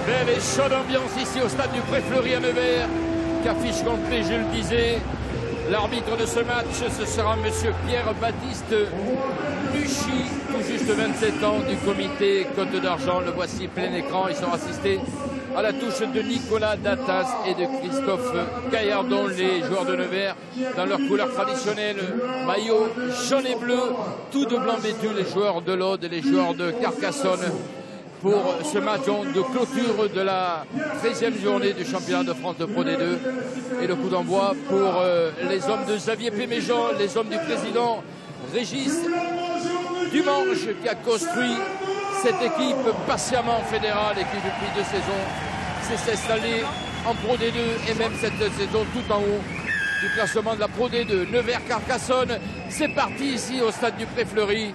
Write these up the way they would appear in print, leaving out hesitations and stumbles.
Belle et chaude ambiance ici au stade du Pré-Fleury à Nevers, qu'affiche complet, je le disais. L'arbitre de ce match, ce sera monsieur Pierre-Baptiste Luchy, tout juste 27 ans, du comité Côte d'Argent. Le voici plein écran. Ils sont assistés à la touche de Nicolas Datas et de Christophe Gaillardon, les joueurs de Nevers, dans leur couleur traditionnelle, maillot jaune et bleu, tout de blanc vêtu, les joueurs de l'Aude et les joueurs de Carcassonne, pour ce match de clôture de la 13e journée du championnat de France de Pro D2. Et le coup d'envoi pour les hommes de Xavier Péméjean, les hommes du président Régis Dumange, qui a construit cette équipe patiemment fédérale et qui depuis 2 saisons s'est installée en Pro D2 et même cette saison tout en haut du classement de la Pro D2. Nevers-Carcassonne, c'est parti ici au stade du Pré-Fleury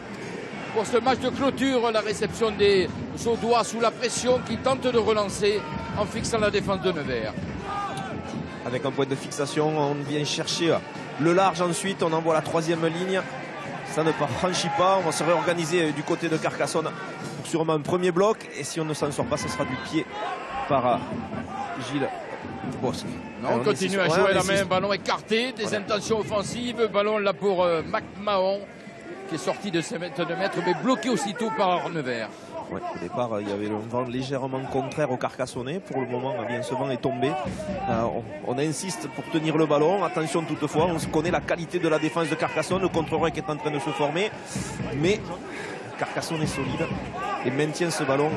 pour ce match de clôture, la réception des Audois sous la pression qui tentent de relancer en fixant la défense de Nevers. Avec un point de fixation, on vient chercher le large ensuite, on envoie la 3e ligne. Ça ne franchit pas, on va se réorganiser du côté de Carcassonne pour sûrement un premier bloc. Et si on ne s'en sort pas, ce sera du pied par Gilles Bosque. Non, on continue à jouer la main, ballon écarté, des intentions offensives. Ballon là pour Mac Mahon, qui est sorti de ses mètres de mètre, mais bloqué aussitôt par Nevers. Ouais, au départ, il y avait un vent légèrement contraire au Carcassonnais. Pour le moment, bien ce vent est tombé. On insiste pour tenir le ballon. Attention toutefois, on connaît la qualité de la défense de Carcassonne. Le contre-roi qui est en train de se former. Mais Carcassonne est solide et maintient ce ballon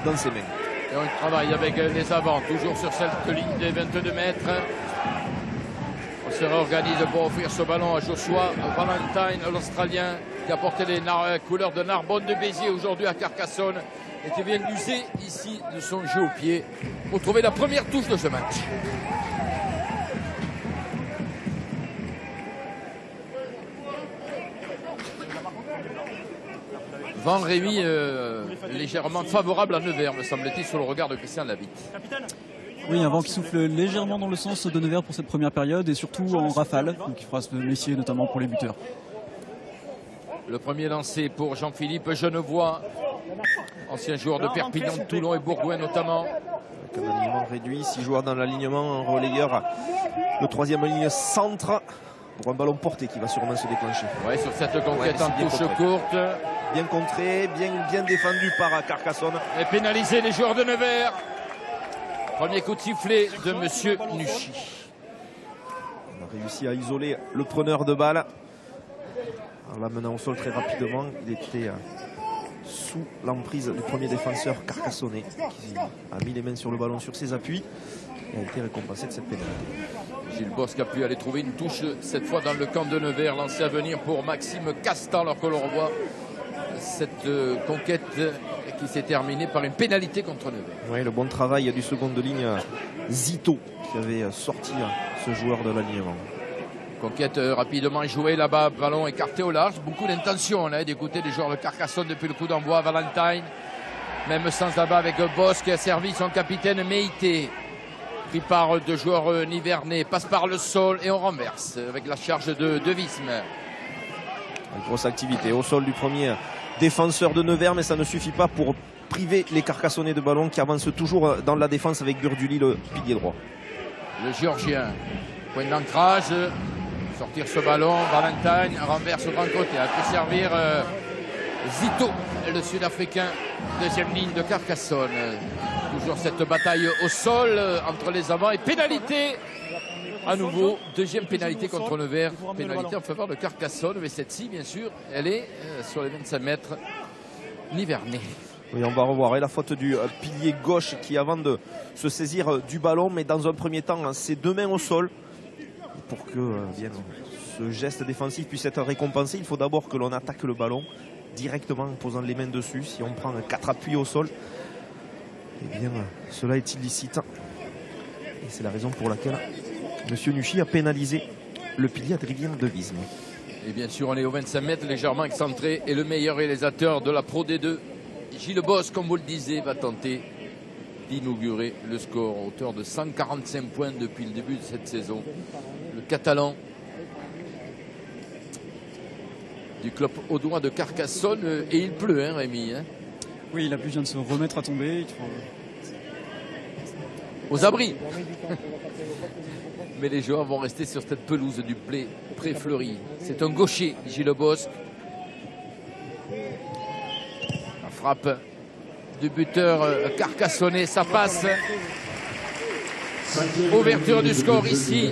dans ses mains. Et on travaille avec les avants, toujours sur cette ligne des 22 mètres. On se réorganise pour offrir ce ballon à Joshua Valentine, l'Australien, qui a porté les couleurs de Narbonne de Béziers aujourd'hui à Carcassonne et qui vient d'user ici de son jeu au pied pour trouver la première touche de ce match. Vent Rémy légèrement favorable à Nevers, me semble-t-il, sur le regard de Christian Labitte. Oui, un vent qui souffle légèrement dans le sens de Nevers pour cette première période et surtout en rafale, donc il fera se méfier notamment pour les buteurs. Le premier lancé pour Jean-Philippe Genevois, ancien joueur de Perpignan, de Toulon et Bourgoin notamment. Avec un alignement réduit, 6 joueurs dans l'alignement, un relayeur, le 3e ligne centre pour un ballon porté qui va sûrement se déclencher. Oui, sur cette conquête en touche courte. Bien contré, bien défendu par Carcassonne. Et pénaliser les joueurs de Nevers. Premier coup de sifflet de monsieur Nuchy. On a réussi à isoler le preneur de balle. En l'amenant au sol très rapidement, il était sous l'emprise du premier défenseur carcassonnais qui a mis les mains sur le ballon sur ses appuis et a été récompensé de cette pénalité. Gilles Bosque a pu aller trouver une touche cette fois dans le camp de Nevers, lancé à venir pour Maxime Castan, alors que l'on revoit cette conquête qui s'est terminée par une pénalité contre Nevers. Oui, le bon travail du second de ligne Zito qui avait sorti ce joueur de l'alignement. Conquête rapidement jouée là-bas, ballon écarté au large. Beaucoup d'intention d'écouter les joueurs de Carcassonne depuis le coup d'envoi. Valentine, même sens là-bas avec Bosque qui a servi son capitaine Meïté. Pris par 2 joueurs nivernais, passe par le sol et on renverse avec la charge de Visme. Une grosse activité au sol du premier défenseur de Nevers, mais ça ne suffit pas pour priver les Carcassonnais de ballon qui avancent toujours dans la défense avec Burduli, le pilier droit. Le Géorgien, point d'ancrage. Sortir ce ballon, Valentine renverse au grand côté, elle peut servir Zito, le Sud-Africain, 2e ligne de Carcassonne. Toujours cette bataille au sol entre les avants et pénalité à nouveau, 2e pénalité contre Nevers, pénalité en faveur de Carcassonne, mais cette-ci bien sûr, elle est sur les 25 mètres nivernais. Oui, on va revoir la faute du pilier gauche qui avant de se saisir du ballon, mais dans un premier temps, ses 2 mains au sol. Pour que ce geste défensif puisse être récompensé, il faut d'abord que l'on attaque le ballon directement en posant les mains dessus. Si on prend 4 appuis au sol, eh bien, cela est illicite. Et c'est la raison pour laquelle M. Nuchy a pénalisé le pilier adrivien de Visme. Et bien sûr, on est aux 25 mètres, légèrement excentré. Et le meilleur réalisateur de la Pro D2, Gilles Bosque, comme vous le disiez, va tenter d'inaugurer le score à hauteur de 145 points depuis le début de cette saison. Le Catalan du club audois de Carcassonne. Et il pleut, hein, Rémi, hein. Oui, la pluie vient de se remettre à tomber. aux abris. Mais les joueurs vont rester sur cette pelouse du Pré-Fleury. C'est un gaucher, Gilles Bosque. La frappe du buteur carcassonnais, ça passe. Ouverture du score ici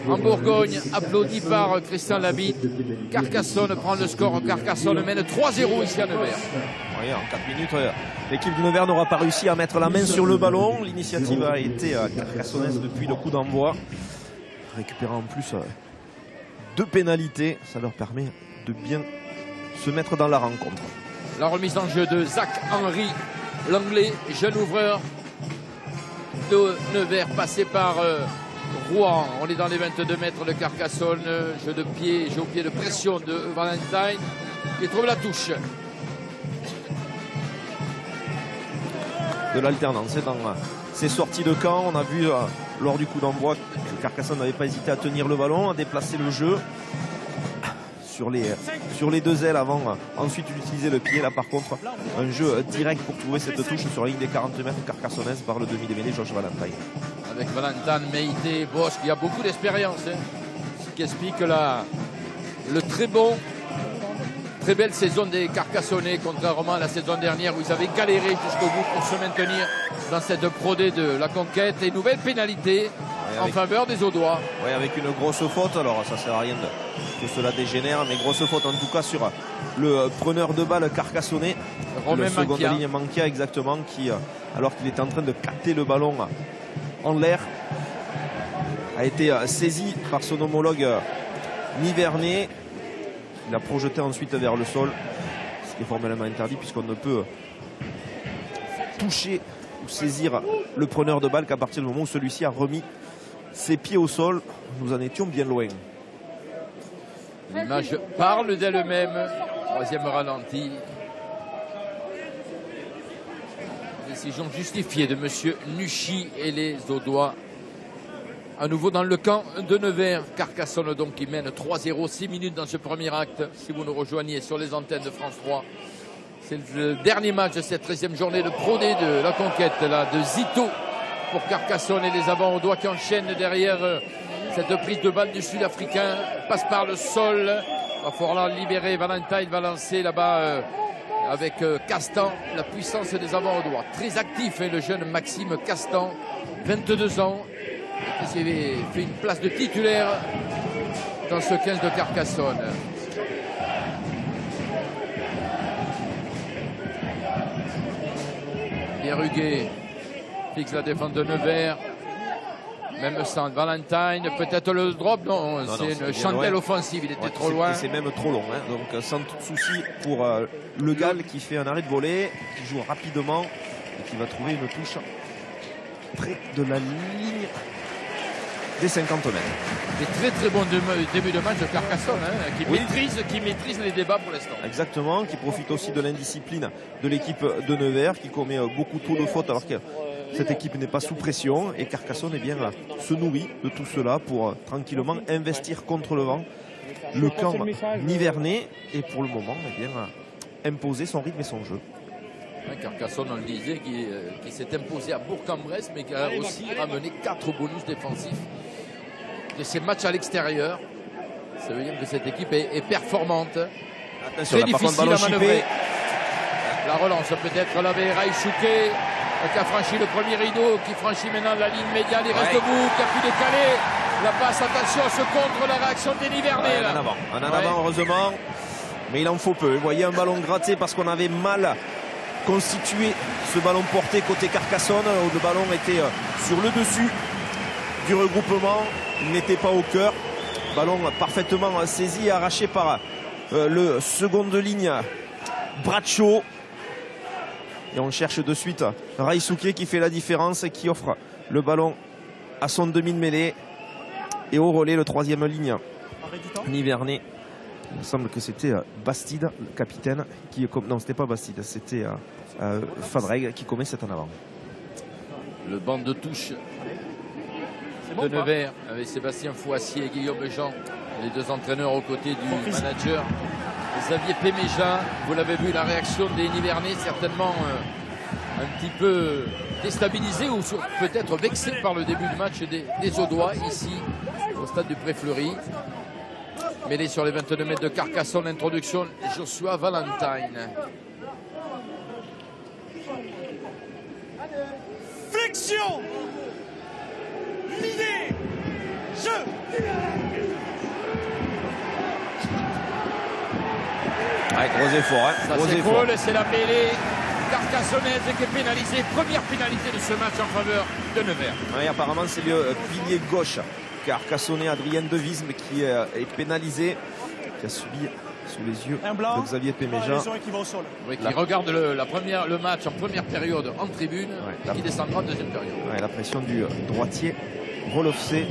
en Bourgogne, applaudi par Christian Labitte. Carcassonne prend le score. Carcassonne mène 3-0 ici à Nevers. Oui, en 4 minutes, l'équipe de Nevers n'aura pas réussi à mettre la main sur le ballon. L'initiative a été carcassonnaise depuis le coup d'envoi. Récupérant en plus 2 pénalités, ça leur permet de bien se mettre dans la rencontre. La remise en jeu de Zach-Henri Langlais, jeune ouvreur de Nevers, passé par Rouen. On est dans les 22 mètres de Carcassonne. Jeu de pied, jeu au pied de pression de Valentine qui trouve la touche. De l'alternance dans ces sorties de camp. On a vu lors du coup d'envoi que Carcassonne n'avait pas hésité à tenir le ballon, à déplacer le jeu sur les 2 ailes avant ensuite d'utiliser le pied. Là par contre un jeu direct pour trouver cette touche sur la ligne des 40 mètres carcassonnaise par le demi-démêlé Georges Valentine. Avec Valentine, Meïté, Bosque, il y a beaucoup d'expérience, hein, ce qui explique le très belle saison des Carcassonnais, contrairement à la saison dernière où ils avaient galéré jusqu'au bout pour se maintenir dans cette Pro D de la conquête. Et nouvelle pénalité en faveur des Audois. Oui, avec une grosse faute. Alors ça sert à rien que cela dégénère, mais grosse faute en tout cas sur le preneur de balle carcassonnais, le second de ligne Mankia, exactement, qui alors qu'il était en train de capter le ballon en l'air a été saisi par son homologue nivernais. Il a projeté ensuite vers le sol, ce qui est formellement interdit puisqu'on ne peut toucher ou saisir le preneur de balle qu'à partir du moment où celui-ci a remis ses pieds au sol. Nous en étions bien loin. L'image parle d'elle-même. 3e ralenti. Décision justifiée de M. Nuchy et les Audois. À nouveau dans le camp de Nevers. Carcassonne donc qui mène 3-0, 6 minutes dans ce premier acte. Si vous nous rejoignez sur les antennes de France 3. C'est le dernier match de cette 13e journée de Pro D de la conquête là, de Zito pour Carcassonne et les avants Audois qui enchaînent derrière cette prise de balle du Sud-Africain. Passe par le sol. Il va falloir libérer. Valentine va lancer là-bas avec Castan. La puissance des avants Audois. Très actif le jeune Maxime Castan, 22 ans. Qui s'est fait une place de titulaire dans ce 15 de Carcassonne. Pierre Huguet fixe la défense de Nevers. Même centre. Valentine, peut-être le drop. Non, c'est une chandelle offensive. Il était trop loin. C'est même trop long. Hein. Donc sans souci pour Le Gall qui fait un arrêt de volée, qui joue rapidement et qui va trouver une touche près de la ligne des 50 mètres. Des très bons début de match de Carcassonne, hein, qui maîtrise les débats pour l'instant. Exactement, qui profite aussi de l'indiscipline de l'équipe de Nevers, qui commet beaucoup trop de fautes alors que cette équipe n'est pas sous pression. Et Carcassonne se nourrit de tout cela pour tranquillement investir contre le vent le camp nivernais et pour le moment imposer son rythme et son jeu. Carcassonne, on le disait, qui s'est imposé à Bourg-en-Bresse, mais qui a aussi ramené 4 bonus défensifs de ces matchs à l'extérieur. Ça veut dire que cette équipe est performante. Attention, très difficile à manœuvrer. La relance peut-être là avec Raïchouké qui a franchi le premier rideau, qui franchit maintenant la ligne médiane. Il reste debout, qui a pu décaler la passe. Attention à ce contre, la réaction des Nivernais. En avant, heureusement, mais il en faut peu. Vous voyez un ballon gratté parce qu'on avait mal constitué ce ballon porté côté Carcassonne, où le ballon était sur le dessus du regroupement, il n'était pas au cœur. Ballon parfaitement saisi et arraché par le second de ligne Bracho. Et on cherche de suite Raïsouké qui fait la différence et qui offre le ballon à son demi de mêlée. Et au relais, le 3e ligne nivernais. Il me semble que c'était Bastide, le capitaine, non, c'était pas Bastide, c'était Fadreg qui commet cet en avant. Le banc de touche de Nevers avec Sébastien Fouassier et Guillaume Jean, les 2 entraîneurs aux côtés du manager Xavier Péméja. Vous l'avez vu, la réaction des Nivernais certainement un petit peu déstabilisé ou peut-être vexé par le début du match des Audois ici au stade du Pré-Fleury. Mêlé sur les 22 mètres de Carcassonne, l'introduction Joshua Valentine. Flexion, l'idée, jeu. Ouais, gros effort, hein. Ça Gros effort. s'écroule, c'est la mêlée carcassonnaise qui est pénalisée. Première pénalité de ce match en faveur de Nevers. Ouais, apparemment, c'est le pilier gauche carcassonnais Adrien Devisme qui est pénalisé, qui a subi sous les yeux de Xavier Péméja. Oui, qui regarde le match en première période en tribune, et qui descendra en deuxième période. Ouais, la pression du droitier Rolofsé.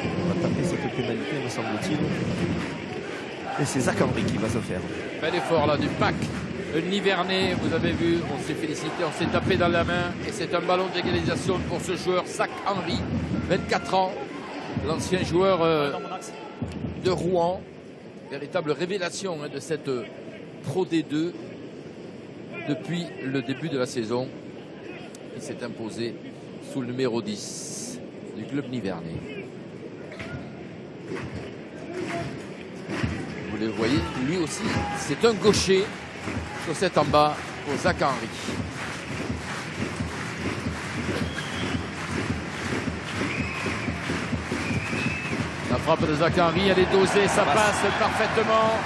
On va taper cette pénalité, me semble-t-il. Et c'est Zach Henry qui va se faire. Bel effort là du pack Nivernais, vous avez vu, on s'est félicité, on s'est tapé dans la main et c'est un ballon d'égalisation pour ce joueur Zach Henry, 24 ans, l'ancien joueur de Rouen, véritable révélation de cette Pro D2 depuis le début de la saison. Il s'est imposé sous le numéro 10 du club nivernais. Vous le voyez, lui aussi, c'est un gaucher. Chaussette en bas pour Zach Henry. La frappe de Zach Henry, elle est dosée, ça passe parfaitement.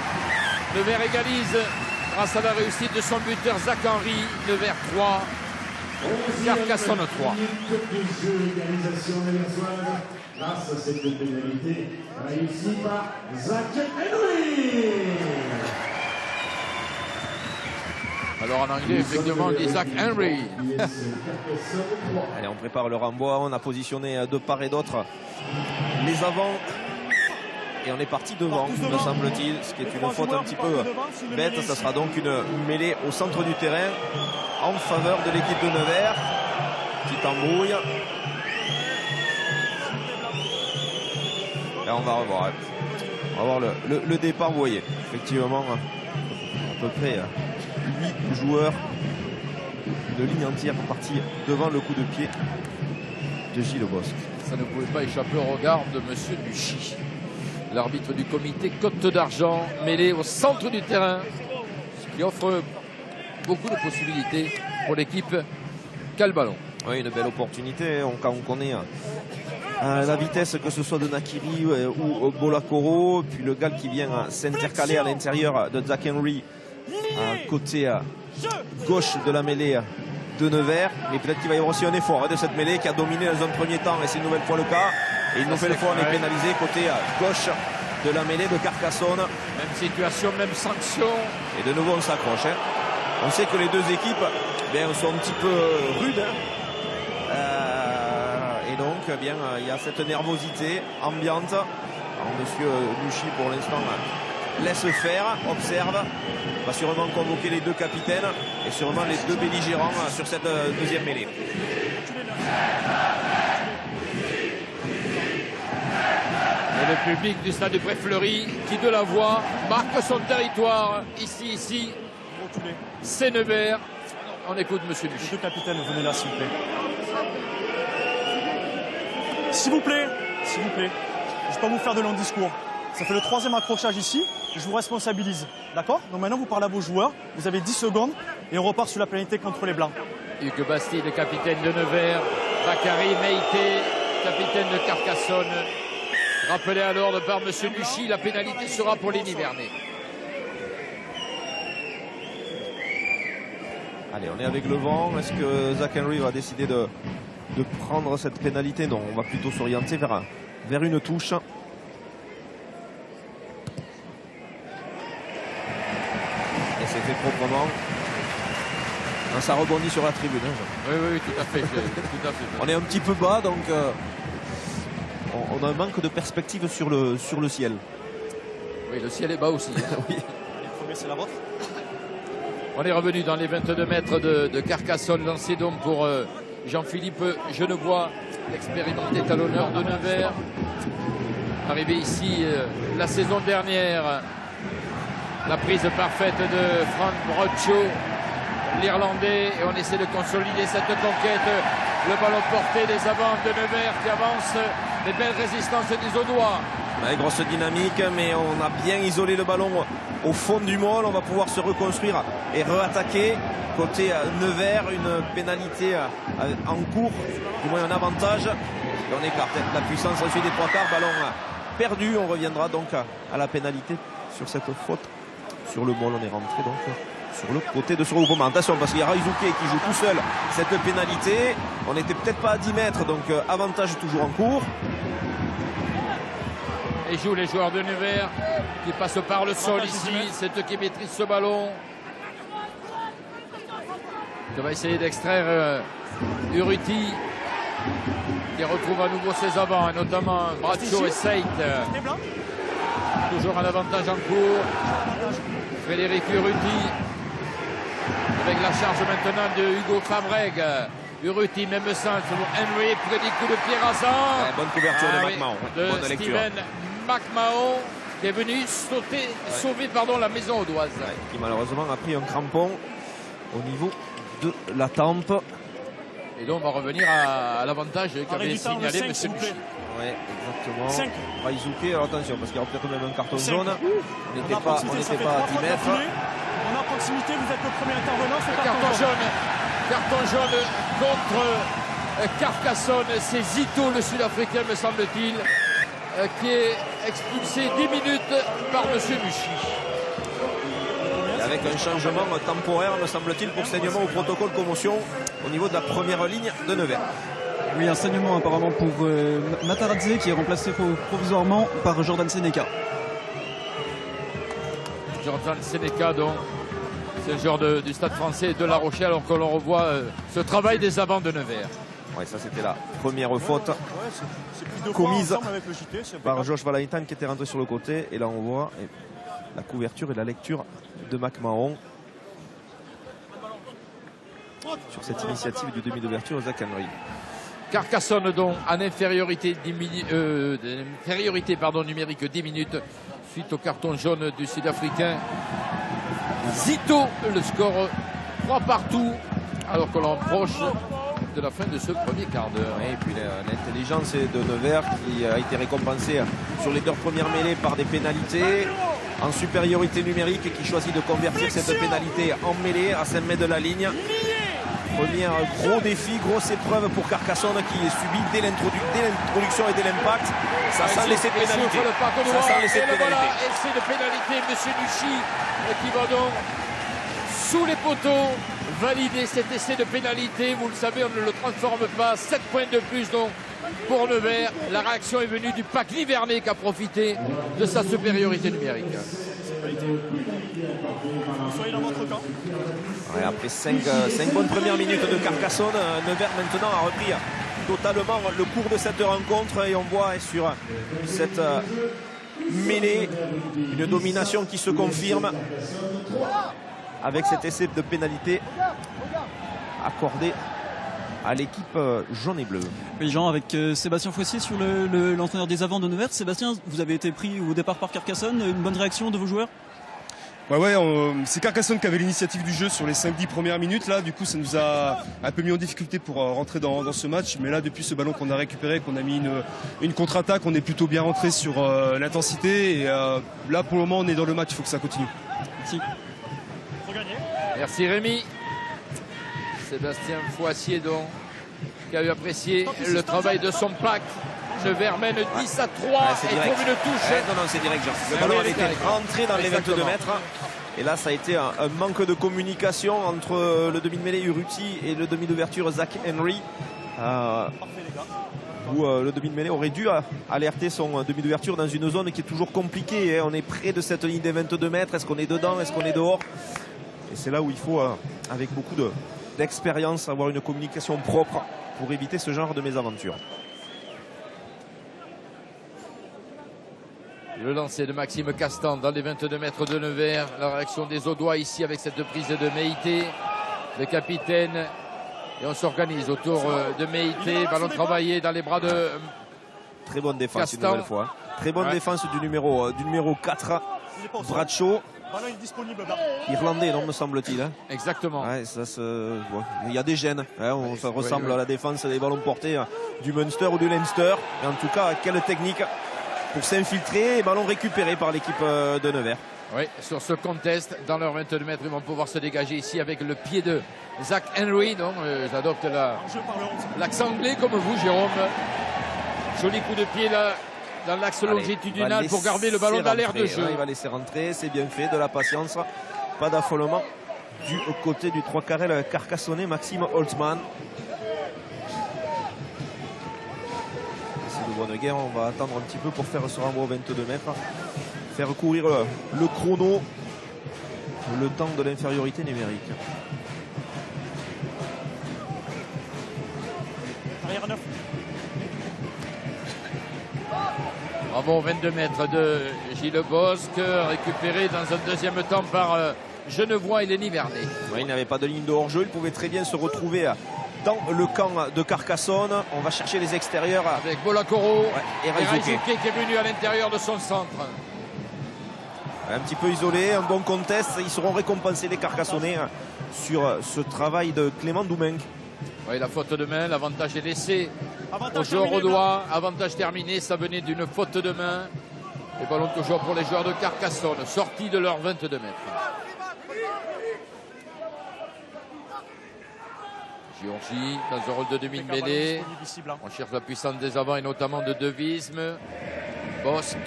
Nevers égalise grâce à la réussite de son buteur Zach Henry. Nevers 3, Carcassonne 3. Grâce à cette pénalité réussie par Zach Henry. Alors en anglais, effectivement, on dit Zach Henry. Allez, on prépare le renvoi. On a positionné de part et d'autre les avants. Et on est parti devant, me semble-t-il, ce qui est une faute un petit peu bête. Ça sera donc une mêlée au centre du terrain en faveur de l'équipe de Nevers. Petite embrouille. Là, on va revoir. On va voir le départ, vous voyez. Effectivement, à peu près 8 joueurs de ligne entière partis devant le coup de pied de Gilles Bosque. Ça ne pouvait pas échapper au regard de monsieur Luchy, l'arbitre du comité Côte d'Argent, mêlé au centre du terrain, ce qui offre beaucoup de possibilités pour l'équipe qu'a le ballon. Oui, une belle opportunité. Quand on connaît la vitesse, que ce soit de Nakiri ou Bolakoro, puis le gars qui vient s'intercaler à l'intérieur de Zach Henry, côté gauche de la mêlée de Nevers. Mais peut-être qu'il va y avoir aussi un effort de cette mêlée qui a dominé dans un premier temps, et c'est une nouvelle fois le cas. Et une nouvelle fois, on est pénalisé côté gauche de la mêlée de Carcassonne. Même situation, même sanction. Et de nouveau, on s'accroche. On sait que les deux équipes sont un petit peu rudes. Et donc, il y a cette nervosité ambiante. Alors, monsieur Luchy, pour l'instant, laisse faire, observe, va sûrement convoquer les deux capitaines et sûrement les deux belligérants sur cette deuxième mêlée. Et le public du stade du Pré-Fleury qui, de la voix, marque son territoire. Ici, c'est Nevers. On écoute monsieur Luchy. Les deux capitaines, venez là, s'il vous plaît. S'il vous plaît, je ne vais pas vous faire de longs discours. Ça fait le 3e accrochage ici, je vous responsabilise, d'accord? Donc maintenant vous parlez à vos joueurs, vous avez 10 secondes et on repart sur la pénalité contre les Blancs. Hugues Bastide, le capitaine de Nevers, Bakary Meïté, capitaine de Carcassonne. Rappelé à l'ordre par monsieur Luchy, la pénalité sera pour les Nivernais. Allez, on est avec le vent. Est-ce que Zach Henry va décider de prendre cette pénalité? Non, on va plutôt s'orienter vers une touche. Et c'est fait proprement. Ça rebondit sur la tribune. Oui, tout à fait. On est un petit peu bas, donc on a un manque de perspective sur le ciel. Oui, le ciel est bas aussi. Oui. Le premier, c'est la vôtre. On est revenu dans les 22 mètres de Carcassonne, lancé donc pour Jean-Philippe Genevois, l'expérimenté talonneur de Nevers. Arrivé ici la saison dernière, la prise parfaite de Franck Broccio l'Irlandais et on essaie de consolider cette conquête. Le ballon porté des avants de Nevers qui avance, les belles résistances des Audois. Ouais, grosse dynamique, mais on a bien isolé le ballon au fond du môle. On va pouvoir se reconstruire et re-attaquer. Côté Nevers, une pénalité en cours, du moins un avantage. Et on écarte la puissance ensuite des trois quarts. Ballon perdu. On reviendra donc à la pénalité sur cette faute. Sur le môle, on est rentré donc sur le côté de ce regroupement. Attention, parce qu'il y a Raizuke qui joue tout seul cette pénalité. On n'était peut-être pas à 10 mètres, donc avantage toujours en cours. Et jouent les joueurs de Nevers qui passent par le sol ici. C'est eux qui maîtrisent ce ballon. On va essayer d'extraire Urruti qui retrouve à nouveau ses avants, et notamment Bradshaw et Seit. Toujours un avantage en cours. Frédéric Urruti avec la charge maintenant de Hugo Fabreg. Urruti, même sens pour Henry, prédit coup de pied rasant. Bonne couverture de McMahon. De Bonne lecture. Steven McMahon qui est venu sauver la maison audoise. Ouais, qui malheureusement a pris un crampon au niveau de la tempe. Et donc on va revenir à l'avantage qu'avait signalé M. Luchy. Oui, exactement. Raizuke, alors attention, parce qu'il y aura peut-être même un carton jaune. On n'était pas à 10 mètres. On est à proximité, vous êtes le premier intervenant. Carton jaune contre Carcassonne. C'est Zito, le Sud-Africain, me semble-t-il, qui est expulsé 10 minutes par M. Luchy. Avec un changement temporaire, me semble-t-il, pour saignement au protocole commotion au niveau de la première ligne de Nevers. Oui, un saignement apparemment pour Mataradze qui est remplacé provisoirement par Jordan Seneca. Jordan Seneca, donc, c'est le joueur du Stade français de La Rochelle, alors que l'on revoit ce travail des avants de Nevers. Oui, ça c'était la première faute commise par Josh Valentin qui était rentré sur le côté. Et là on voit la couverture et la lecture de McMahon sur cette initiative du demi d'ouverture aux Zach Henry. Carcassonne donc en infériorité, numérique 10 minutes suite au carton jaune du Sud-Africain Zito. Le score 3 partout alors que l'on approche de la fin de ce premier quart d'heure. Et puis l'intelligence de Nevers qui a été récompensée sur les 2 premières mêlées par des pénalités en supériorité numérique et qui choisit de convertir cette pénalité en mêlée à 5 mètres de la ligne. Premier gros défi, grosse épreuve pour Carcassonne qui est subi dès l'introduction et dès l'impact. Ça sent laisser pénalité. Ça sent laisser pénalité. Essai de pénalité, M. Luchy qui va donc sous les poteaux valider cet essai de pénalité. Vous le savez, on ne le transforme pas. 7 points de plus donc pour Nevers. La réaction est venue du Pac Nivernais qui a profité de sa supériorité numérique. Soyez dans votre camp. Ouais, après 5 bonnes premières minutes de Carcassonne, Nevers maintenant a repris totalement le cours de cette rencontre et on voit sur cette mêlée une domination qui se confirme avec cet essai de pénalité accordé à l'équipe jaune et bleu. Oui, Jean, avec Sébastien Foissier sur l'entraîneur des avants de Nevers. Sébastien, vous avez été pris au départ par Carcassonne. Une bonne réaction de vos joueurs? Ouais, c'est Carcassonne qui avait l'initiative du jeu sur les 5-10 premières minutes. Là, du coup, ça nous a un peu mis en difficulté pour rentrer dans ce match. Mais là, depuis ce ballon qu'on a récupéré, qu'on a mis une contre-attaque, on est plutôt bien rentré sur l'intensité. Et là, pour le moment, on est dans le match. Il faut que ça continue. Merci. Merci Rémi. Sébastien Foissier donc qui a eu apprécié le travail de son pack. Nevers mène 10-3 et trouve une touche. Non, c'est direct, Jean. Le ballon était rentré dans les 22 mètres. Et là, ça a été un manque de communication entre le demi de mêlée Urruti et le demi d'ouverture Zach Henry. Où le demi de mêlée aurait dû alerter son demi d'ouverture dans une zone qui est toujours compliquée. On est près de cette ligne des 22 mètres. Est-ce qu'on est dedans? Est-ce qu'on est dehors? Et c'est là où il faut, avec beaucoup d'expérience, avoir une communication propre pour éviter ce genre de mésaventure. Le lancer de Maxime Castan dans les 22 mètres de Nevers. La réaction des Audois ici avec cette prise de Meïté, le capitaine. Et on s'organise autour de Meïté. Ballon travaillé dans les bras de Très bonne défense Castan. Une nouvelle fois. Très bonne défense du numéro 4, Bradshaw. Ballon est disponible. Là. Irlandais, non, me semble-t-il. Hein. Exactement. Ouais, il y a des gènes. Hein, ça ressemble à la défense des ballons portés du Munster ou du Leinster. Et en tout cas, quelle technique pour s'infiltrer et ballon récupéré par l'équipe de Nevers. Oui, sur ce contest, dans leurs 22 mètres, ils vont pouvoir se dégager ici avec le pied de Zach Henry. Donc, j'adopte l'accent anglais comme vous, Jérôme. Joli coup de pied là, dans l'axe longitudinal pour garder le ballon dans l'air de jeu. Il va laisser rentrer, c'est bien fait, de la patience, pas d'affolement du côté du 3 carrel carcassonnais Maxime Holtzmann. C'est de bonne guerre, on va attendre un petit peu pour faire ce renvoi aux 22 mètres. Faire courir le chrono, le temps de l'infériorité numérique. Arrière 9. Bravo, 22 mètres de Gilles Bosque, récupéré dans un deuxième temps par Genevois et Lenny Vernet. Ouais, il n'avait pas de ligne de hors-jeu, il pouvait très bien se retrouver dans le camp de Carcassonne. On va chercher les extérieurs. Avec Bolakoro et Raizuke qui est venu à l'intérieur de son centre. Un petit peu isolé, un bon contest. Ils seront récompensés, les Carcassonnais, sur ce travail de Clément Doumenc. Oui, la faute de main, l'avantage est laissé au joueur au doigt. Avantage terminé, ça venait d'une faute de main. Et ballon toujours pour les joueurs de Carcassonne, sortis de leurs 22 mètres. Géorgie dans un rôle de demi-mêlée. On cherche la puissance des avants et notamment de Devisme. Bosque.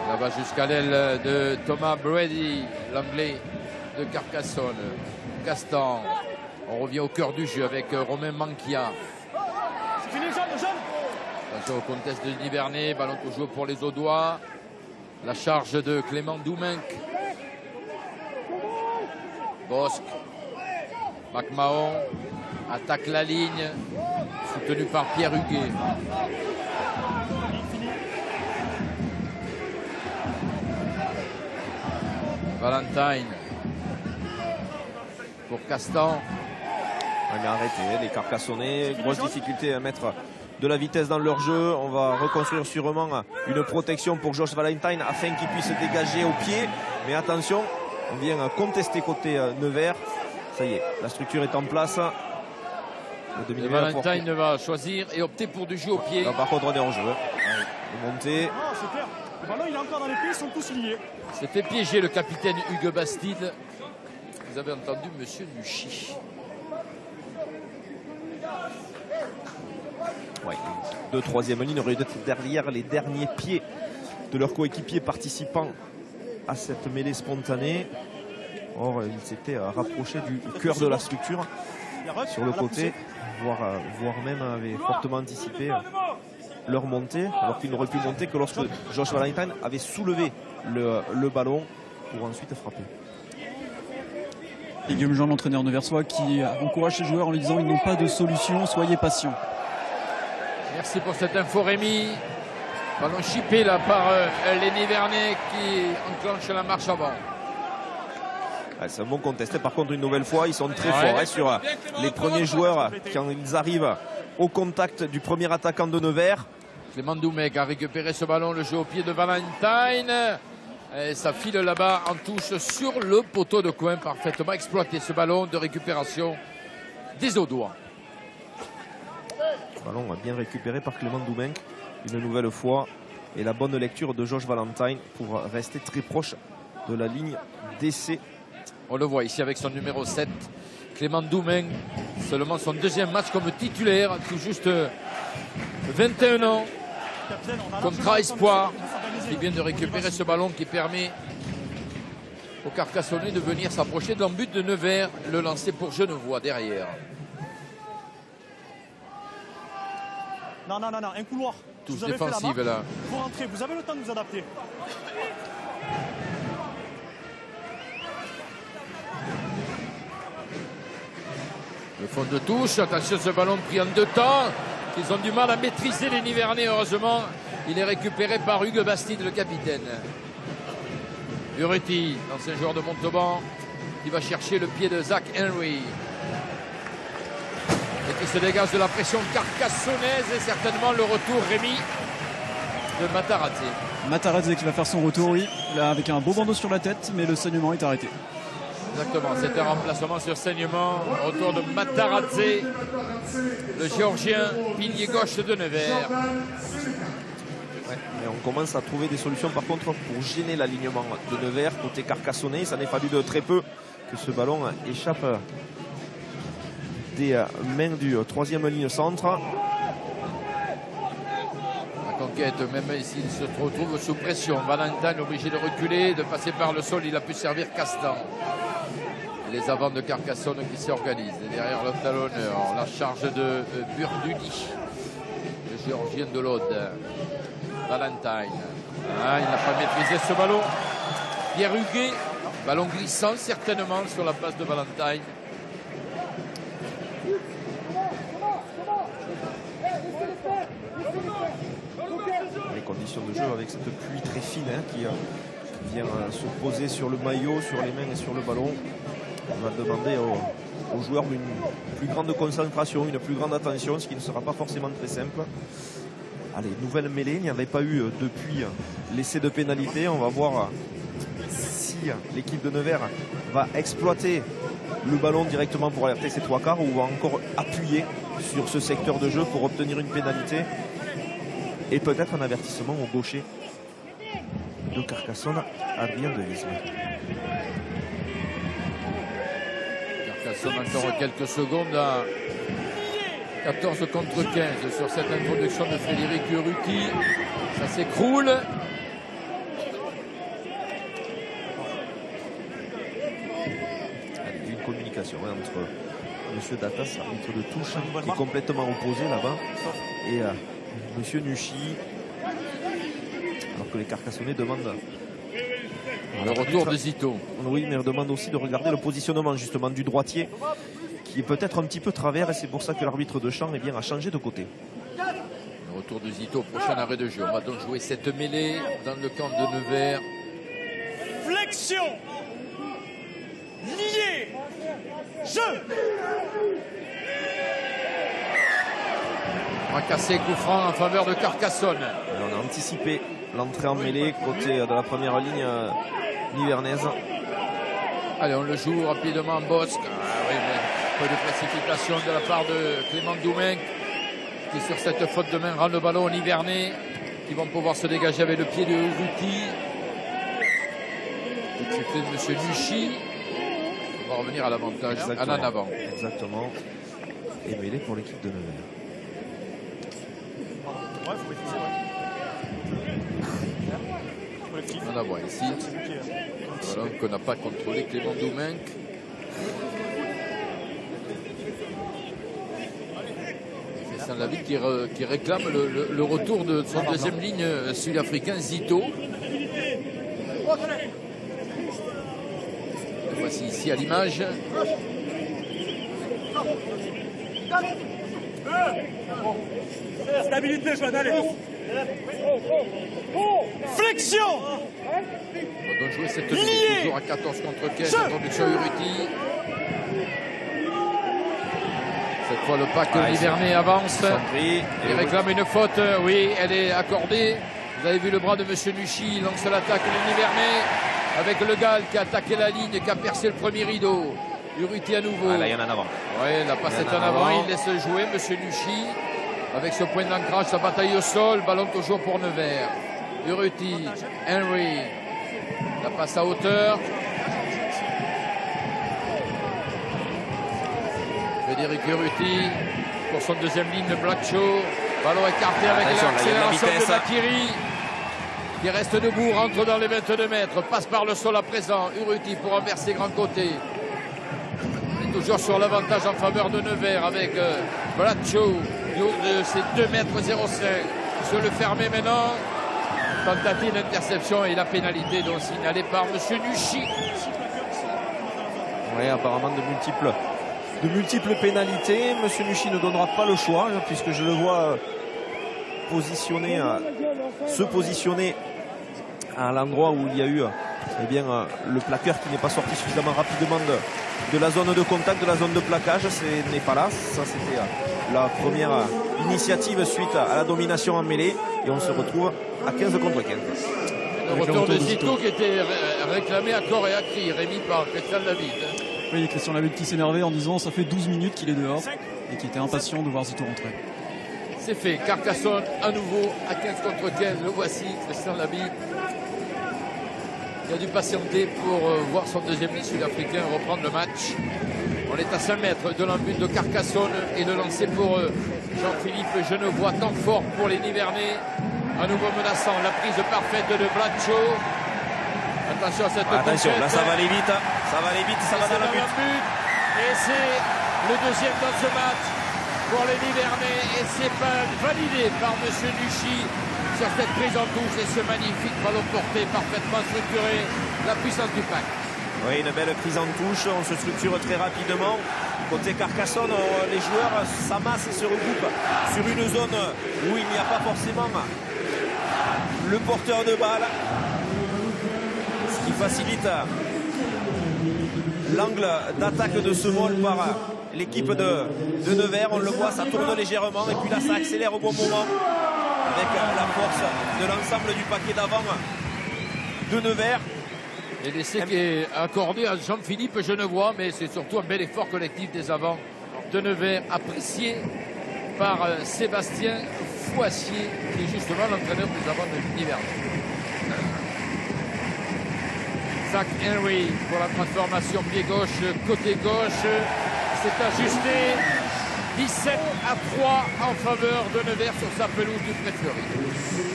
Ça va jusqu'à l'aile de Thomas Brady, l'anglais de Carcassonne. Castan. On revient au cœur du jeu avec Romain Manquia. C'est fini, jeune. Attention au contest de Nivernais. Ballon toujours pour les Audois. La charge de Clément Doumenc. Bosque. McMahon attaque la ligne. Soutenu par Pierre Huguet. Valentine pour Castan. Mais arrêtez, les Carcassonnais, grosse difficulté à mettre de la vitesse dans leur jeu. On va reconstruire sûrement une protection pour Josh Valentine afin qu'il puisse dégager au pied. Mais attention, on vient contester côté Nevers. Ça y est, la structure est en place. Et Valentine va choisir et opter pour du jeu au pied. Là, par contre, on est en jeu. Montée. Non, c'est clair. Le ballon, il est encore dans les pieds, ils sont tous liés. C'était piégé le capitaine Hugues Bastide. Vous avez entendu monsieur Nuchy. Ouais, de troisième ligne aurait dû être derrière les derniers pieds de leurs coéquipiers participant à cette mêlée spontanée. Or, ils s'étaient rapprochés du cœur de la structure sur le côté, voire même avaient fortement anticipé leur montée, alors qu'ils n'auraient pu monter que lorsque Josh Valentine avait soulevé le ballon pour ensuite frapper. Et Guillaume Jean, l'entraîneur neversois, qui encourage ses joueurs en lui disant ils n'ont pas de solution, soyez patients. Merci pour cette info, Rémi. Ballon chippé là par Lenny Vernet qui enclenche la marche avant. C'est un bon contesté. Par contre, une nouvelle fois, ils sont très forts sur les premiers joueurs quand ils arrivent au contact du premier attaquant de Nevers. Clément Doumenc a récupéré ce ballon, le jeu au pied de Valentine. Et ça file là-bas en touche sur le poteau de coin. Parfaitement exploité ce ballon de récupération des Audois. Ballon bien récupéré par Clément Doumenc une nouvelle fois. Et la bonne lecture de Josh Valentine pour rester très proche de la ligne d'essai. On le voit ici avec son numéro 7. Clément Doumenc, seulement son deuxième match comme titulaire, tout juste 21 ans. Contrat espoir. Il vient de récupérer ce ballon qui permet aux Carcassonnais de venir s'approcher d'un but de Nevers. Le lancer pour Genevois derrière. Non, un couloir. Touche défensive là. Vous rentrez, vous avez le temps de vous adapter. Le fond de touche, attention ce ballon pris en deux temps. Ils ont du mal à maîtriser les Nivernais, heureusement. Il est récupéré par Hugues Bastide, le capitaine. Urruti, l'ancien joueur de Montauban, qui va chercher le pied de Zach Henry. Et qui se dégage de la pression carcassonnaise et certainement le retour, Rémi, de Mataraté. Matarazzi qui va faire son retour, oui, là avec un beau bandeau sur la tête, mais le saignement est arrêté. Exactement, c'était un remplacement sur saignement. Retour de Matarazzi, le géorgien, pilier gauche de Nevers. Et on commence à trouver des solutions par contre pour gêner l'alignement de Nevers côté carcassonnais. Ça n'est fallu de très peu que ce ballon échappe des mains du troisième ligne centre. La conquête, même s'il se retrouve sous pression. Valentin obligé de reculer, de passer par le sol. Il a pu servir Castan. Les avants de Carcassonne qui s'organisent. Et derrière le talonneur, la charge de Burduni, le géorgien de l'Aude. Valentine. Ah, il n'a pas maîtrisé ce ballon. Pierre Huguet. Ballon glissant certainement sur la passe de Valentine. Les conditions de jeu avec cette pluie très fine qui vient se poser sur le maillot, sur les mains et sur le ballon. On va demander aux joueurs une plus grande concentration, une plus grande attention, ce qui ne sera pas forcément très simple. Allez, nouvelle mêlée, il n'y avait pas eu depuis l'essai de pénalité. On va voir si l'équipe de Nevers va exploiter le ballon directement pour alerter ses trois quarts ou va encore appuyer sur ce secteur de jeu pour obtenir une pénalité et peut-être un avertissement au gaucher de Carcassonne, Adrien Delisle. Carcassonne encore quelques secondes à 14 contre 15 sur cette introduction de Frédéric Urruti. Ça s'écroule. Une communication entre M. Datas, arbitre de touche, qui est complètement opposé là-bas, et M. Nuchy, alors que les Carcassonnais demandent le retour de Zito. Oui, mais on demande aussi de regarder le positionnement justement du droitier, qui est peut-être un petit peu travers, et c'est pour ça que l'arbitre de champ a changé de côté. Le retour de Zito, prochain arrêt de jeu. On va donc jouer cette mêlée dans le camp de Nevers. Flexion. Lié. Jeu. On va casser coup franc en faveur de Carcassonne. Et on a anticipé l'entrée en mêlée côté de la première ligne nivernaise. Allez, on le joue rapidement en Bosque. Oui, mais peu de précipitation de la part de Clément Doumain, qui sur cette faute de main rend le ballon au Nivernais, qui vont pouvoir se dégager avec le pied de Urruti. C'est fait de M. Nuchy. On va revenir à l'avantage, à l'en avant. Exactement. Et mêlée pour l'équipe de Nevers. Ouais, faut maîtriser, ouais. On la voit ici. Voilà, qu'on n'a pas contrôlé Clément Doumain. C'est Saint-Lavi qui réclame le retour de son deuxième ligne sud-africain, Zito. Le voici ici à l'image. Stabilité, je vais aller. Flexion. On va donc jouer cette ligne, toujours à 14 contre 15, introduction Urruti. Cette fois, le pack Nivernais avance. Il réclame une faute. Oui, elle est accordée. Vous avez vu le bras de M. Nuchy. Il lance l'attaque, le Nivernais, avec le Gall qui a attaqué la ligne, qui a percé le premier rideau. Urruti à nouveau. Ah, là, il y en a en avant. Oui, la passe est en avant. Il laisse jouer M. Nuchy. Avec ce point d'ancrage, sa bataille au sol. Ballon toujours pour Nevers. Urruti, Henry. La passe à hauteur. Frédéric Urruti pour son deuxième ligne de Blackshaw. Ballon écarté avec l'accélération de Makiri, qui reste debout, rentre dans les 22 mètres, passe par le sol à présent. Urruti pour renverser grand côté. Et toujours sur l'avantage en faveur de Nevers avec Blackshaw de ses 2 mètres 05. Sur le fermé maintenant. Tentative d'interception et la pénalité donc signalée par M. Nuchy. Oui, apparemment de multiples pénalités. M. Nuchy ne donnera pas le choix, puisque je le vois se positionner à l'endroit où il y a eu le plaqueur qui n'est pas sorti suffisamment rapidement de la zone de contact, de la zone de plaquage. Ce n'est pas là. Ça, c'était la première initiative suite à la domination en mêlée. Et on se retrouve à 15 contre 15. Le retour de Zito qui était réclamé à corps et à cri, remis par Christian David. Oui, Christian Labutte qui s'énervait en disant ça fait 12 minutes qu'il est dehors et qui était impatient de voir Zito rentrer. C'est fait. Carcassonne à nouveau à 15 contre 15. Le voici, Christian Labutte. Il a dû patienter pour voir son deuxième ligne sud-africain reprendre le match. On est à 5 mètres de l'embut de Carcassonne et le lancer pour Jean-Philippe Genevois, temps fort pour les Nivernais. À nouveau menaçant, la prise parfaite de Blancho. Attention à cette attention, conquête. là ça va aller vite, ça va aller vite, ça va dans la but. Et c'est le deuxième dans ce match pour les Nivernais. Et c'est validé par M. Nuchy sur cette prise en touche et ce magnifique ballon porté parfaitement structuré. La puissance du pack. Oui, une belle prise en touche, on se structure très rapidement. Côté Carcassonne, les joueurs s'amassent et se regroupent sur une zone où il n'y a pas forcément le porteur de balle, ce qui facilite l'angle d'attaque de ce vol par l'équipe de Nevers. On le voit, ça tourne légèrement et puis là ça accélère au bon moment avec la force de l'ensemble du paquet d'avant de Nevers. Et l'essai qui est accordé à Jean-Philippe Genevois, mais c'est surtout un bel effort collectif des avants de Nevers, apprécié par Sébastien Fouassier, qui est justement l'entraîneur des avants de Nivernais. Zach Henry pour la transformation pied gauche, côté gauche. C'est ajusté. 17 à 3 en faveur de Nevers sur sa pelouse du Pré-Fleury.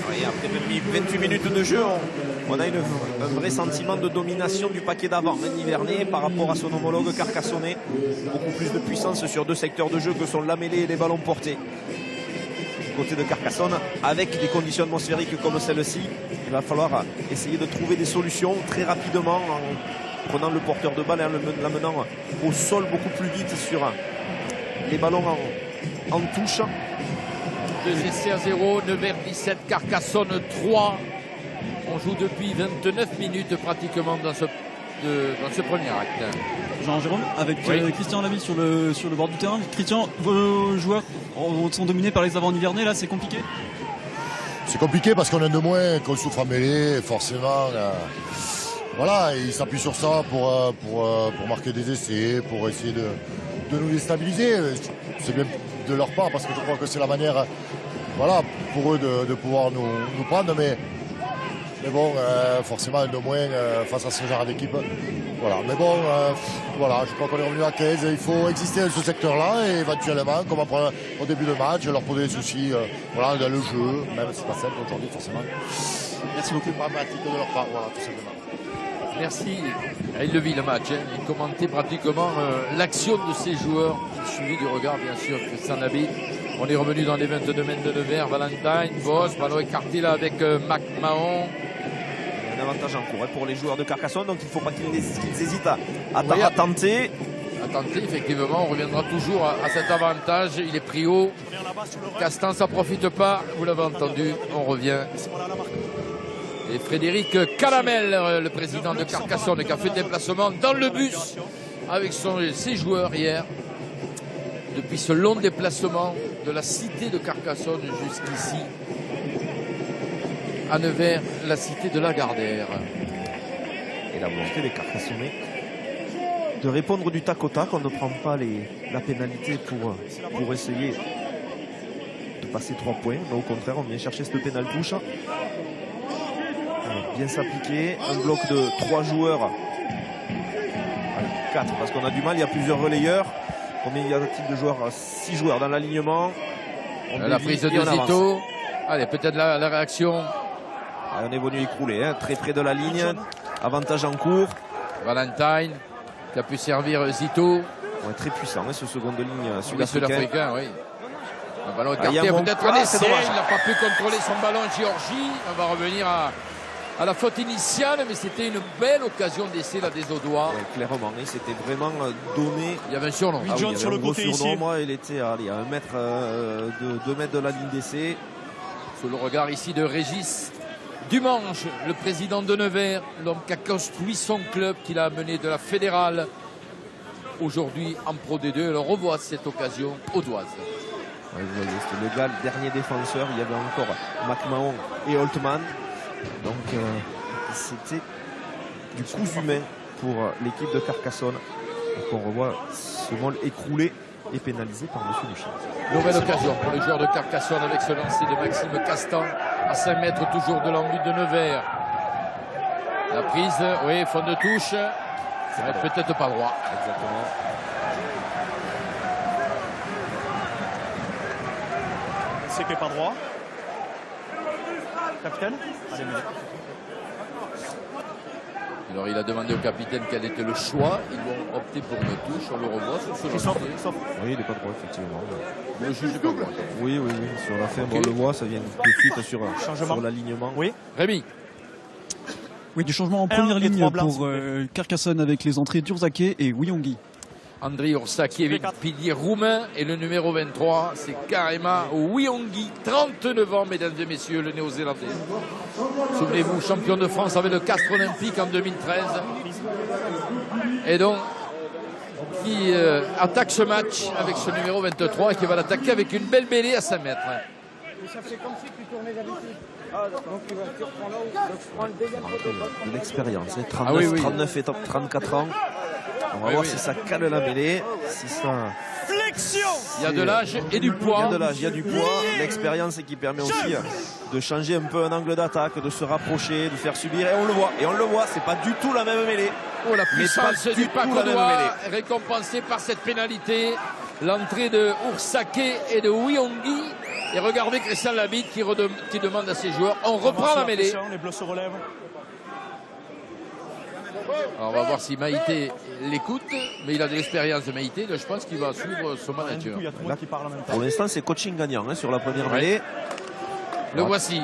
Oui, après 28 minutes de jeu, on a un vrai sentiment de domination du paquet d'avant Nivernais par rapport à son homologue carcassonnais. Beaucoup plus de puissance sur deux secteurs de jeu que sont la mêlée et les ballons portés. Du côté de Carcassonne, avec des conditions atmosphériques comme celle-ci, il va falloir essayer de trouver des solutions très rapidement en prenant le porteur de balle et en l'amenant au sol beaucoup plus vite sur les ballons en touche. 2 essais à 0, Nevers 17, Carcassonne 3. On joue depuis 29 minutes pratiquement dans ce premier acte. Jean-Jérôme, avec Oui. Christian Labutte sur le bord du terrain. Christian, vos joueurs sont dominés par les avants nivernais, là c'est compliqué? C'est compliqué parce qu'on a de moins, qu'on souffre en mêlée, forcément. Voilà, ils s'appuient sur ça pour marquer des essais, pour essayer de nous déstabiliser. C'est bien de leur part parce que je crois que c'est la manière, voilà, pour eux de pouvoir nous prendre. Mais bon, forcément, de moins face à ce genre d'équipe. Voilà, mais bon, voilà, je crois qu'on est revenu à 15. Il faut exister dans ce secteur-là et éventuellement, comme au début de match, leur poser des soucis voilà, dans le jeu, même si c'est pas simple aujourd'hui, forcément. Merci beaucoup. Pragmatique de leur part, voilà, tout simplement. Merci. Il le vit le match. Il commentait pratiquement l'action de ses joueurs. Suivi du regard, bien sûr, Christian Labutte. On est revenu dans les 22 mètres de Nevers. Valentine, Boss, ballon écarté là avec Mac Mahon. Un avantage en cours pour les joueurs de Carcassonne, donc il ne faut pas qu'ils hésitent à tenter. À tenter, effectivement, on reviendra toujours à cet avantage. Il est pris haut. Castan, ça profite pas. Vous l'avez entendu, on revient. Et Frédéric Calamel, le président de Carcassonne, qui a fait le déplacement dans le bus avec ses joueurs hier. Depuis ce long déplacement de la cité de Carcassonne jusqu'ici, à Nevers, la cité de Lagardère. Et la volonté des Carcassonnais de répondre du tac au tac. On ne prend pas la pénalité pour essayer de passer 3 points. Mais au contraire, on vient chercher cette pénale touche. Bien s'appliquer. Un bloc de 3 joueurs. 4 parce qu'on a du mal. Il y a plusieurs relayeurs. Combien y a-t-il de joueurs? 6 joueurs dans l'alignement. La prise de Zito. Allez, peut-être la réaction. On est venu écrouler, très près de la ligne. Avantage en cours. Valentine qui a pu servir Zito. Ouais, très puissant, ce second de ligne sud-africain. Oui. Un ballon écarté, peut-être un essai. Il n'a pas pu contrôler son ballon Géorgie. On va revenir à la faute initiale, mais c'était une belle occasion d'essai là des Audois. Ouais, clairement, c'était vraiment donné. Il y avait un surnom. Oui, John sur le côté ici. Moi, il était à 2 mètres de la ligne d'essai. Sous le regard ici de Régis Dumange, le président de Nevers, l'homme qui a construit son club, qu'il a amené de la fédérale aujourd'hui en Pro D2. On revoit cette occasion audoise. Ouais, vous voyez, c'était le gars, le dernier défenseur. Il y avait encore McMahon et Holtman. Donc c'était du cousu humain pour l'équipe de Carcassonne. Donc on revoit ce vol écroulé et pénalisé par M. Luchy. Nouvelle occasion pour les joueurs de Carcassonne avec ce lancer de Maxime Castan à 5 mètres toujours de l'embut de Nevers. La prise, oui, fond de touche. Ça va être peut-être pas droit. Exactement. C'est qui est pas droit. Capitaine, allez, mêlée. Alors il a demandé au capitaine quel était le choix. Ils vont opter pour une touche. On le revoit sur ce Christophe, lancer. Christophe. Oui, il n'est pas droit, effectivement. Le juge n'est pas droit. Oui, oui, oui. Sur la fin, Ok. on le voit, ça vient de suite sur Changement. l'alignement. Oui. Rémi, Oui, du changement en Un première et ligne 3 blancs, pour s'il vous plaît. Carcassonne avec les entrées d'Urzake et Wiyongi. André Ursaki avec pilier roumain et le numéro 23, c'est Karema Wiyongi, 39 ans, mesdames et messieurs, le néo-zélandais. Souvenez-vous, champion de France avec le Castres Olympique en 2013. Et donc, qui attaque ce match avec ce numéro 23 et qui va l'attaquer avec une belle mêlée à 5 mètres. Ça fait comme si tu tournais d'habitude. Donc tu reprends là-haut. Donc je prends le deuxième poteau. De l'expérience, hein. 39, Ah oui, oui. 39 et 34 ans. On va Oui, voir oui. si ça cale la mêlée, si ça... Flexion. Il y a de l'âge et du Il y poids. a de l'âge, il y a du poids, l'expérience qui permet aussi de changer un peu un angle d'attaque, de se rapprocher, de faire subir. Et on le voit, c'est pas du tout la même mêlée. Oh, la Mais puissance pas du du tout la même Pacodois, mêlée. récompensée par cette pénalité. L'entrée de Ursake et de Wiyongi. Et regardez Christian Labitte qui demande à ses joueurs, on reprend la mêlée. Les bleus se relèvent. Alors, on va voir si Maïté l'écoute, mais il a de l'expérience de Maïté, donc je pense qu'il va suivre son Du coup, manager. il y a tout le monde qui parle en même temps. Pour l'instant, c'est coaching gagnant hein, sur la première mêlée. Le voici,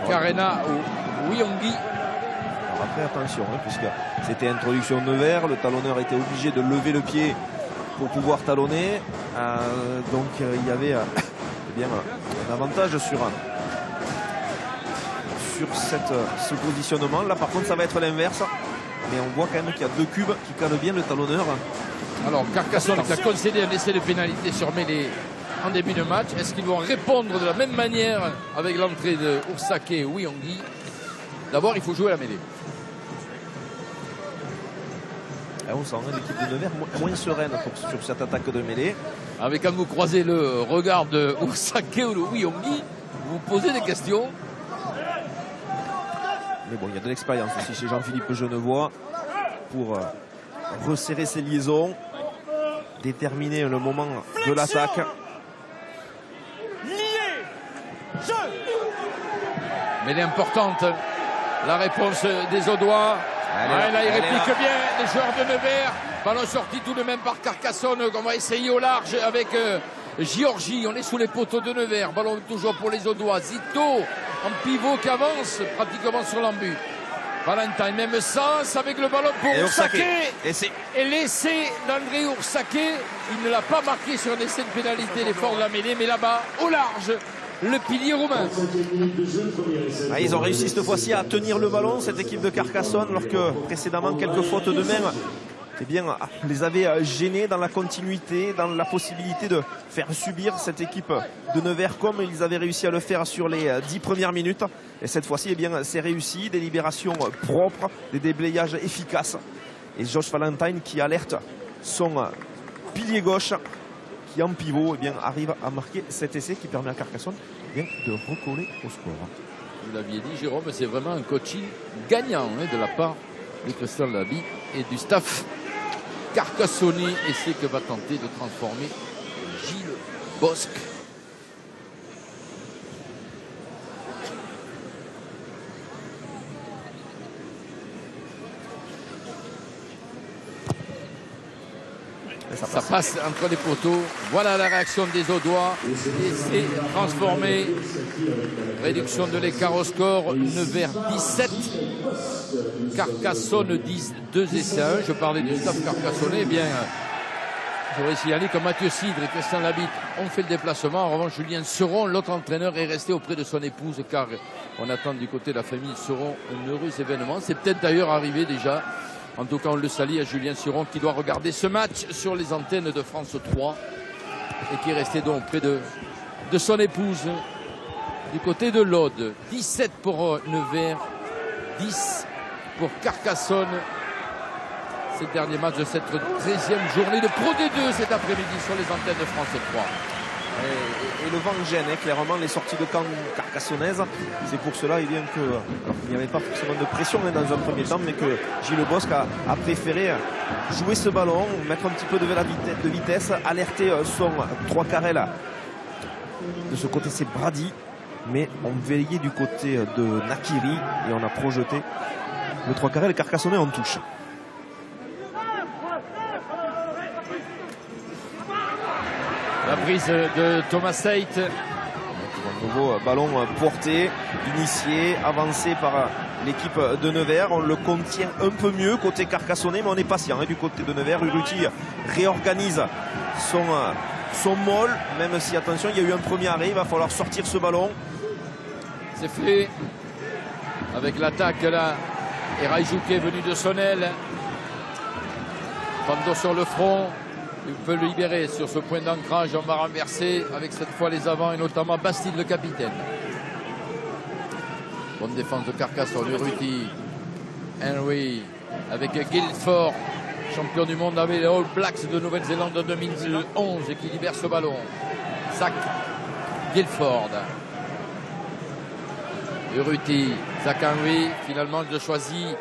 Karena ou Wiyongi. Alors après, attention, hein, puisque c'était introduction de Nevers, le talonneur était obligé de lever le pied pour pouvoir talonner. Donc il y avait eh bien, un avantage sur ce positionnement. Là, par contre, ça va être l'inverse. Mais on voit quand même qu'il y a deux cubes qui calent bien le talonneur. Alors, Carcassonne qui a concédé un essai de pénalité sur mêlée en début de match. Est-ce qu'ils vont répondre de la même manière avec l'entrée de Ursake et Wiyongi? D'abord, il faut jouer la mêlée. Et on sent hein, l'équipe de Nevers moins sereine sur cette attaque de mêlée. Avec quand vous croisez le regard de Ursake ou de Wiyongi, vous vous posez des questions. Mais bon, il y a de l'expérience aussi chez Jean-Philippe Genevois pour resserrer ses liaisons, déterminer le moment de l'attaque. Lié. Jeu. Mêlée importante. La réponse des Audois. Ouais, là, il réplique bien les joueurs de Nevers. Ballon sorti tout de même par Carcassonne. On va essayer au large avec Giorgi. On est sous les poteaux de Nevers. Ballon toujours pour les Audois. Zito en pivot qui avance pratiquement sur l'embut. Valentin, même sens avec le ballon pour Ursake. Et l'essai d'André Ursake. Il ne l'a pas marqué sur un essai de pénalité, l'effort de la mêlée. Mais là-bas, au large, le pilier roumain. Ah, ils ont réussi cette fois-ci à tenir le ballon, cette équipe de Carcassonne, alors que précédemment, quelques fautes de main eh bien, les avaient gênés dans la continuité, dans la possibilité de faire subir cette équipe de Nevers comme ils avaient réussi à le faire sur les 10 premières minutes. Et cette fois-ci, eh bien, c'est réussi, des libérations propres, des déblayages efficaces. Et Josh Valentine qui alerte son pilier gauche qui en pivot eh bien, arrive à marquer cet essai qui permet à Carcassonne eh bien, de recoller au score. Vous l'aviez dit, Jérôme, c'est vraiment un coaching gagnant hein, de la part de Christian Labitte et du staff carcassonnais. Essai que va tenter de transformer Gilles Bosque. Ça passe entre les poteaux. Voilà la réaction des Audois. Essai transformé. Réduction de l'écart au score. Nevers 17. Carcassonne 10. 2 essais à 1. Je parlais du staff carcassonnais. Eh bien, je voudrais signaler que Mathieu Cidre et Christian Labitte ont fait le déplacement. En revanche, Julien Seron, l'autre entraîneur, est resté auprès de son épouse car on attend du côté de la famille Seron un heureux événement. C'est peut-être d'ailleurs arrivé déjà. En tout cas, on le salue à Julien Suron qui doit regarder ce match sur les antennes de France 3 et qui est resté donc près de de son épouse du côté de l'Aude. 17 pour Nevers, 10 pour Carcassonne. C'est le dernier match de cette 13e journée de Pro D2 cet après-midi sur les antennes de France 3. Et le vent gêne, clairement, les sorties de camp carcassonnaises. C'est pour cela qu'il n'y avait pas forcément de pression dans un premier temps, mais que Gilles Bosc a préféré jouer ce ballon, mettre un petit peu de vitesse, alerter son 3 carrel. De ce côté, c'est Brady, mais on veillait du côté de Nakiri et on a projeté le 3 carrel carcassonnais en touche. La prise de Thomas Seit. Un nouveau ballon porté, initié, avancé par l'équipe de Nevers. On le contient un peu mieux côté carcassonnais, mais on est patient du côté de Nevers. Urruti réorganise son môle, même si, attention, il y a eu un premier arrêt. Il va falloir sortir ce ballon. C'est fait. Avec l'attaque là. Et Raizouké venu de Sonnel. Pando sur le front. Il peut le libérer sur ce point d'ancrage. On va renverser avec cette fois les avants et notamment Bastide le capitaine. Bonne défense de Carcassonne. Urruti, Henry avec Guilford, champion du monde avec les All Blacks de Nouvelle-Zélande en 2011 et qui libère ce ballon. Zach Guilford. Urruti, Zach Henry, finalement de choisit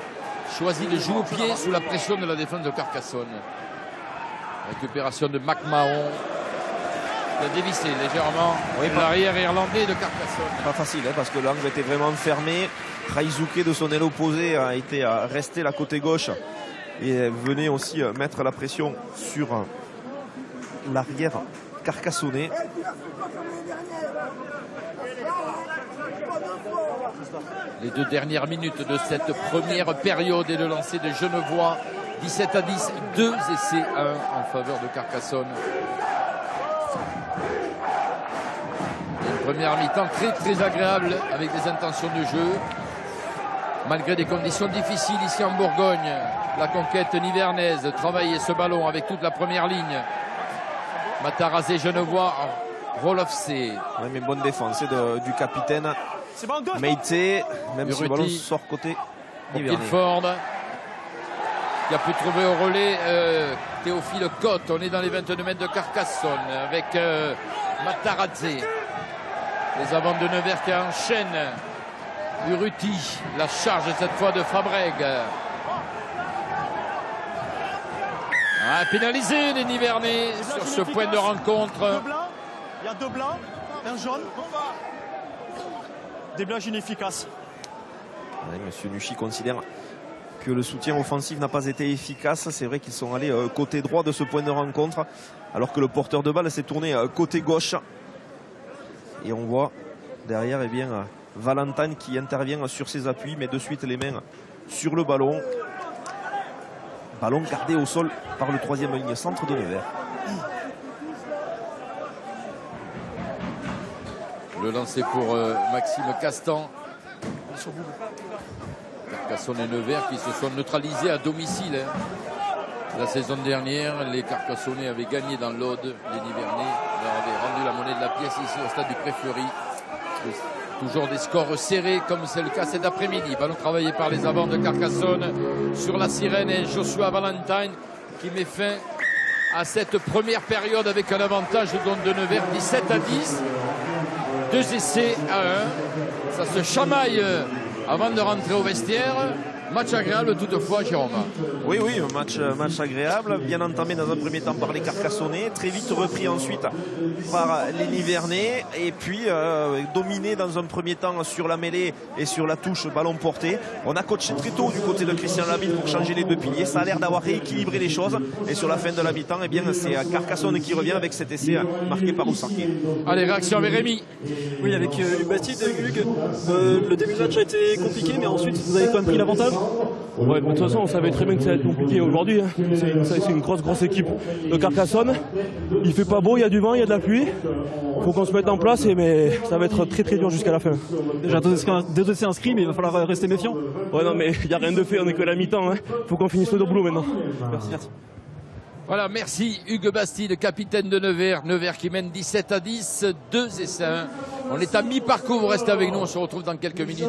de jouer au pied sous la pression de la défense de Carcassonne. Récupération de McMahon. Il a dévissé légèrement l'arrière irlandais de Carcassonne. Pas facile parce que l'angle était vraiment fermé. Raizouké de son aile opposée a été resté la côté gauche et venait aussi mettre la pression sur l'arrière carcassonnais. Les 2 dernières minutes de cette première période et le lancer de Genevois. 17 à 10, 2 essais à 1 en faveur de Carcassonne. Une première mi-temps très agréable avec des intentions de jeu. Malgré des conditions difficiles ici en Bourgogne, la conquête nivernaise, travailler ce ballon avec toute la première ligne. Matarazé Genevois, Rolofsé. Ouais, mais bonne défense du capitaine Meïté, même si le ballon sort côté Guilford. Qui a pu trouver au relais Théophile Cotte. On est dans les 22 mètres de Carcassonne avec Mataradze. Les avants de Nevers qui enchaînent. Urruti, la charge cette fois de Fabreg. Pénalisé les Nivernais sur ce point de rencontre. Il y a 2 blancs, un jaune. Déblage inefficace. Oui, Monsieur Nuchy considère que le soutien offensif n'a pas été efficace. C'est vrai qu'ils sont allés côté droit de ce point de rencontre, alors que le porteur de balle s'est tourné côté gauche. Et on voit derrière Valentine qui intervient sur ses appuis, met de suite les mains sur le ballon. Ballon gardé au sol par le 3e ligne centre de Nevers. Le lancer pour Maxime Castan. Carcassonne et Nevers qui se sont neutralisés à domicile. La saison dernière, les Carcassonnais avaient gagné dans l'Aude. Les Nivernais leur avaient rendu la monnaie de la pièce ici au stade du Pré-Fleury. Toujours des scores serrés comme c'est le cas cet après-midi. Ballon travaillé par les avants de Carcassonne sur la sirène et Joshua Valentine qui met fin à cette première période avec un avantage de Nevers 17 à 10. 2 essais à 1. Ça se chamaille avant de rentrer au vestiaire. Match agréable toutefois, Jérôme. Oui, match agréable, bien entamé dans un premier temps par les Carcassonnais, très vite repris ensuite par les Nivernais, et puis dominé dans un premier temps sur la mêlée et sur la touche ballon porté. On a coaché très tôt du côté de Christian Labitte pour changer les 2 piliers. Ça a l'air d'avoir rééquilibré les choses, et sur la fin de la mi-temps, c'est Carcassonne qui revient avec cet essai marqué par Oussarki. Allez, réaction avec Rémi. Oui, avec Bastide et Hugues, le début de match a été compliqué, mais ensuite vous avez quand même pris l'avantage. Ouais, de toute façon, on savait très bien que ça allait être compliqué aujourd'hui. Hein. C'est une grosse équipe de Carcassonne. Il fait pas beau, il y a du vent, il y a de la pluie. Il faut qu'on se mette en place, mais ça va être très dur jusqu'à la fin. Déjà 2 essais inscrits, mais il va falloir rester méfiant. Ouais, non, mais il n'y a rien de fait, on n'est que à la mi-temps. Hein. Il faut qu'on finisse le boulot maintenant. Merci. Voilà, merci Hugues Bastide, capitaine de Nevers. Nevers qui mène 17-10, 2 essais. On est à mi-parcours, vous restez avec nous, on se retrouve dans quelques minutes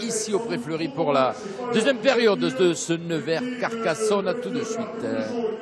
ici au Pré Fleury pour la deuxième période de ce Nevers Carcassonne. À tout de suite.